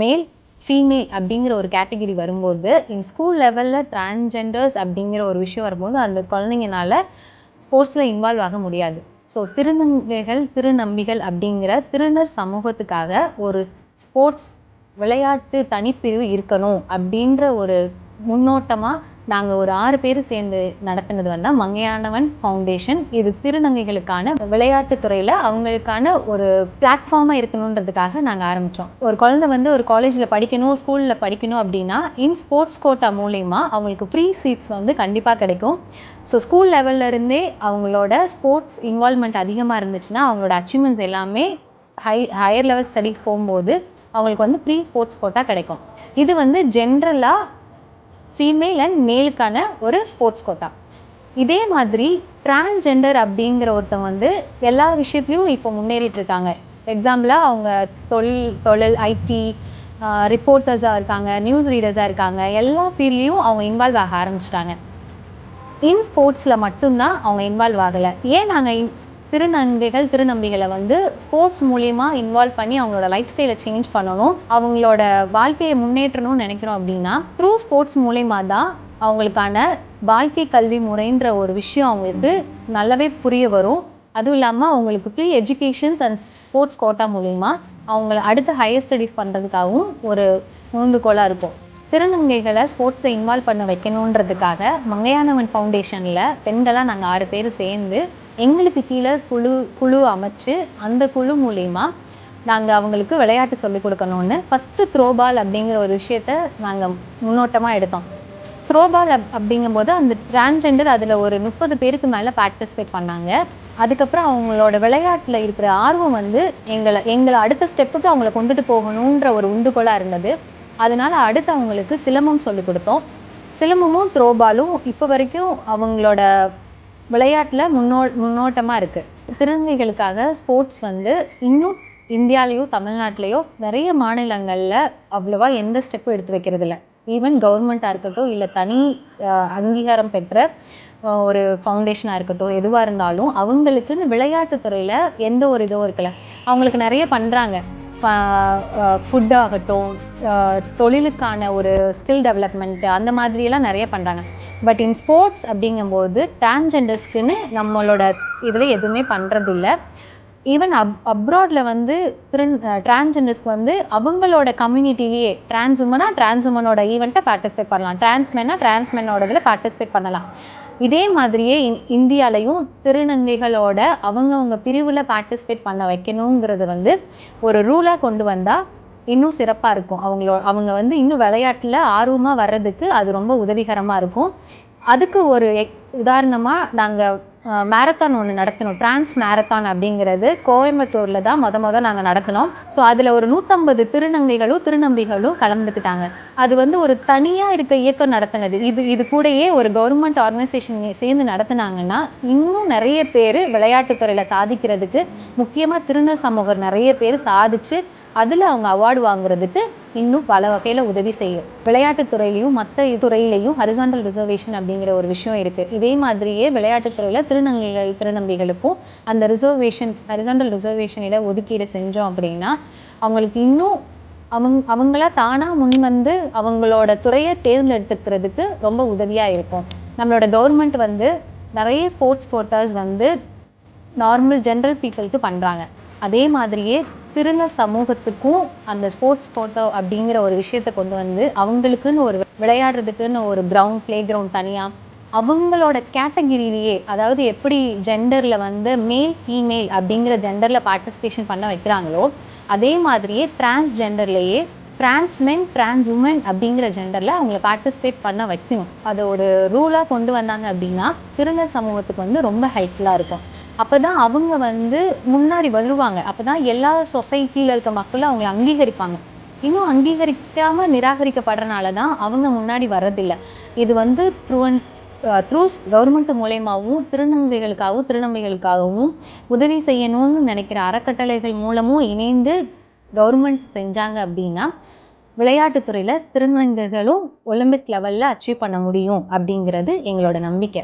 Male female அப்படிங்கிற ஒரு category வரும்போது ஸ்கூல் லெவலில் டிரான்ஸ்ஜெண்டர்ஸ் அப்படிங்கிற ஒரு விஷயம் வரும்போது அந்த குழந்தைங்கனால ஸ்போர்ட்ஸில் இன்வால்வ் ஆக முடியாது. ஸோ திருநங்கைகள் திருநம்பிகள் அப்படிங்கிற திருநர் சமூகத்துக்காக ஒரு ஸ்போர்ட்ஸ் விளையாட்டு தனிப்பிரிவு இருக்கணும் அப்படின்ற ஒரு முன்னோட்டமாக நாங்கள் ஒரு 6 பேர் சேர்ந்து நடத்தினது வந்து மங்கையானவன் ஃபவுண்டேஷன். இது திருநங்கைகளுக்கான விளையாட்டுத்துறையில் அவங்களுக்கான ஒரு பிளாட்ஃபார்மாக இருக்கணுன்றதுக்காக நாங்கள் ஆரம்பித்தோம். ஒரு குழந்தை வந்து ஒரு காலேஜில் படிக்கணும், ஸ்கூலில் படிக்கணும் அப்படின்னா ஸ்போர்ட்ஸ் கோட்டா மூலயமா அவங்களுக்கு ஃப்ரீ சீட்ஸ் வந்து கண்டிப்பாக கிடைக்கும். ஸோ ஸ்கூல் லெவல்லேருந்தே அவங்களோட ஸ்போர்ட்ஸ் இன்வால்மெண்ட் அதிகமாக இருந்துச்சுன்னா அவங்களோட அச்சீவ்மெண்ட்ஸ் எல்லாமே ஹையர் லெவல் ஸ்டடீஸ் போகும்போது அவங்களுக்கு வந்து ஃப்ரீ ஸ்போர்ட்ஸ் கோட்டா கிடைக்கும். இது வந்து ஜென்ரலாக ஃபீமேல் அண்ட் மேலுக்கான ஒரு ஸ்போர்ட்ஸ் கோட்டா. இதே மாதிரி டிரான்ஸ்ஜெண்டர் அப்படிங்கிற ஒருத்தவங்க வந்து எல்லா விஷயத்துலையும் இப்போ முன்னேறிட்டு இருக்காங்க. எக்ஸாம்பிளாக அவங்க தொழில் ஐடி ரிப்போர்ட்டர்ஸாக இருக்காங்க, நியூஸ் ரீடர்ஸாக இருக்காங்க. எல்லா ஃபீல்ட்லேயும் அவங்க இன்வால்வ் ஆக ஆரம்பிச்சிட்டாங்க. ஸ்போர்ட்ஸில் மட்டும்தான் அவங்க இன்வால்வ் ஆகலை. ஏன் நாங்கள் திருநங்கைகள் திருநம்பிகளை வந்து ஸ்போர்ட்ஸ் மூலிமா இன்வால்வ் பண்ணி அவங்களோட லைஃப் ஸ்டைலை சேஞ்ச் பண்ணணும், அவங்களோட வாழ்க்கையை முன்னேற்றணும்னு நினைக்கிறோம் அப்படின்னா த்ரூ ஸ்போர்ட்ஸ் மூலிமா தான் அவங்களுக்கான வாழ்க்கை கல்வி முறைன்ற ஒரு விஷயம் அவங்களுக்கு நல்லாவே புரிய வரும். அதுவும் இல்லாமல் அவங்களுக்கு free educations and sports quota மூலிமா அவங்கள அடுத்த ஹையர் ஸ்டடீஸ் பண்ணுறதுக்காகவும் ஒரு ஊந்துகோலாக இருக்கும். திருநங்கைகளை ஸ்போர்ட்ஸை இன்வால்வ் பண்ண வைக்கணுன்றதுக்காக மங்கையானவன் ஃபவுண்டேஷனில் பெண்களாக நாங்கள் 6 பேர் சேர்ந்து எங்களுக்கு கீழே குழு அமைச்சு அந்த குழு மூலிமா நாங்கள் அவங்களுக்கு விளையாட்டு சொல்லிக் கொடுக்கணும்னு ஃபஸ்ட்டு த்ரோபால் அப்படிங்கிற ஒரு விஷயத்த நாங்கள் முன்னோட்டமாக எடுத்தோம். த்ரோபால் அப்படிங்கும்போது அந்த டிரான்ஸ்ஜெண்டர் அதில் ஒரு 30 பேருக்கு மேலே பார்ட்டிசிபேட் பண்ணாங்க. அதுக்கப்புறம் அவங்களோட விளையாட்டில் இருக்கிற ஆர்வம் வந்து எங்களை அடுத்த ஸ்டெப்புக்கு அவங்கள கொண்டுட்டு போகணுன்ற ஒரு உந்துகோலாக இருந்தது. அதனால் அடுத்து அவங்களுக்கு சிலம்பம் சொல்லிக் கொடுத்தோம். சிலம்பமும் த்ரோபாலும் இப்போ வரைக்கும் அவங்களோட விளையாட்டில் முன்னோட்டமாக இருக்குது. திருநங்கைகளுக்காக ஸ்போர்ட்ஸ் வந்து இன்னும் இந்தியாலேயோ தமிழ்நாட்டிலையோ நிறைய மாநிலங்களில் அவ்வளோவா எந்த ஸ்டெப்பும் எடுத்து வைக்கிறதில்ல. ஈவன் கவர்மெண்ட்டாக இருக்கட்டும், இல்லை தனி அங்கீகாரம் பெற்ற ஒரு ஃபவுண்டேஷனாக இருக்கட்டும், எதுவாக இருந்தாலும் அவங்களுக்குன்னு விளையாட்டுத்துறையில் எந்த ஒரு இதுவும் இருக்கல. அவங்களுக்கு நிறைய பண்ணுறாங்க. ஃபுட்டாகட்டும், தொழிலுக்கான ஒரு ஸ்கில் டெவலப்மெண்ட்டு அந்த மாதிரியெல்லாம் நிறைய பண்ணுறாங்க. பட் ஸ்போர்ட்ஸ் அப்படிங்கும்போது டிரான்ஸ்ஜெண்டர்ஸ்க்குன்னு நம்மளோட இதில் எதுவுமே பண்ணுறதில்ல. ஈவன் அப்ராடில் வந்து டிரான்ஸ்ஜெண்டர்ஸ்க்கு வந்து அவங்களோட கம்யூனிட்டிலேயே டிரான்ஸ்வுமனோட ஈவெண்ட்டை பார்ட்டிசிபேட் பண்ணலாம், டிரான்ஸ்மென்னோட இதில் பார்ட்டிசிபேட் பண்ணலாம். இதே மாதிரியே இந்தியாலையும் திருநங்கைகளோட அவங்கவுங்க பிரிவில் பார்ட்டிசிபேட் பண்ண வைக்கணுங்கிறது வந்து ஒரு ரூலாக கொண்டு வந்தால் இன்னும் சிறப்பாக இருக்கும். அவங்க வந்து இன்னும் விளையாட்டில் ஆர்வமாக வர்றதுக்கு அது ரொம்ப உதவிகரமாக இருக்கும். அதுக்கு ஒரு உதாரணமாக நாங்கள் மேரத்தான் ஒன்று நடத்தினோம். டிரான்ஸ் மேரத்தான் அப்படிங்கிறது கோயம்புத்தூரில் தான் நாங்கள் நடத்தினோம். ஸோ அதில் ஒரு 150 திருநங்கைகளும் திருநம்பிகளும் கலந்துக்கிட்டாங்க. அது வந்து ஒரு தனியாக இருக்க இயக்கம் நடத்தினது. இது கூடயே ஒரு கவர்மெண்ட் ஆர்கனைசேஷன் சேர்ந்து நடத்தினாங்கன்னா இன்னும் நிறைய பேர் விளையாட்டுத்துறையில் சாதிக்கிறதுக்கு, முக்கியமாக திருநர் சமூகம் நிறைய பேர் சாதிச்சு அதில் அவங்க அவார்டு வாங்குறதுக்கு இன்னும் பல வகையில் உதவி செய்யும். விளையாட்டுத்துறையிலையும் மற்ற துறையிலையும் ஹரிசாண்டல் ரிசர்வேஷன் அப்படிங்கிற ஒரு விஷயம் இருக்குது. இதே மாதிரியே விளையாட்டுத்துறையில் திருநங்கைகள் திருநம்பிகளுக்கும் அந்த ஹரிசாண்டல் ரிசர்வேஷன் இட ஒதுக்கீடு செஞ்சோம் அப்படின்னா அவங்களுக்கு இன்னும் அவங்களா தானாக முன் வந்து அவங்களோட துறையை தேர்ந்தெடுத்துக்கிறதுக்கு ரொம்ப உதவியாக இருக்கும். நம்மளோட கவர்மெண்ட் வந்து நிறைய ஸ்போர்ட்ஸ் கோட்டாஸ் வந்து நார்மல் ஜென்ரல் பீப்புளுக்கு பண்ணுறாங்க. அதே மாதிரியே திருநர் சமூகத்துக்கும் அந்த ஸ்போர்ட்ஸ் கோட்டா அப்படிங்கிற ஒரு விஷயத்தை கொண்டு வந்து அவங்களுக்குன்னு ஒரு விளையாடுறதுக்குன்னு ஒரு ப்ளே கிரவுண்ட் தனியாக அவங்களோட கேட்டகிரிலேயே, அதாவது எப்படி ஜெண்டரில் வந்து மேல் ஃபீமேல் அப்படிங்கிற ஜெண்டரில் பார்ட்டிசிபேஷன் பண்ண வைக்கிறாங்களோ அதே மாதிரியே டிரான்ஸ்ஜெண்டர்லேயே டிரான்ஸ்மென் டிரான்ஸ்வுமன் அப்படிங்கிற ஜெண்டரில் அவங்கள பார்ட்டிசிபேட் பண்ண வைக்கணும். அதை ஒரு ரூலாக கொண்டு வந்தாங்க அப்படின்னா திருநர் சமூகத்துக்கு வந்து ரொம்ப ஹெல்ப்ஃபுல்லாக இருக்கும். அப்போ தான் அவங்க வந்து முன்னாடி வருவாங்க. அப்போ தான் எல்லா சொசைட்டியில் இருக்க மக்களும் அவங்களை அங்கீகரிப்பாங்க. இன்னும் அங்கீகரிக்காமல் நிராகரிக்கப்படுறனால தான் அவங்க முன்னாடி வர்றதில்லை. இது வந்து த்ரூ கவர்மெண்ட் மூலயமாவும் திருநங்கைகளுக்காகவும் திருநங்கைகளுக்காகவும் உதவி செய்யணும்னு நினைக்கிற அறக்கட்டளைகள் மூலமும் இணைந்து கவர்மெண்ட் செஞ்சாங்க அப்படின்னா விளையாட்டுத்துறையில் திருநங்கைகளும் ஒலிம்பிக் லெவலில் அச்சீவ் பண்ண முடியும் அப்படிங்கிறது எங்களோட நம்பிக்கை.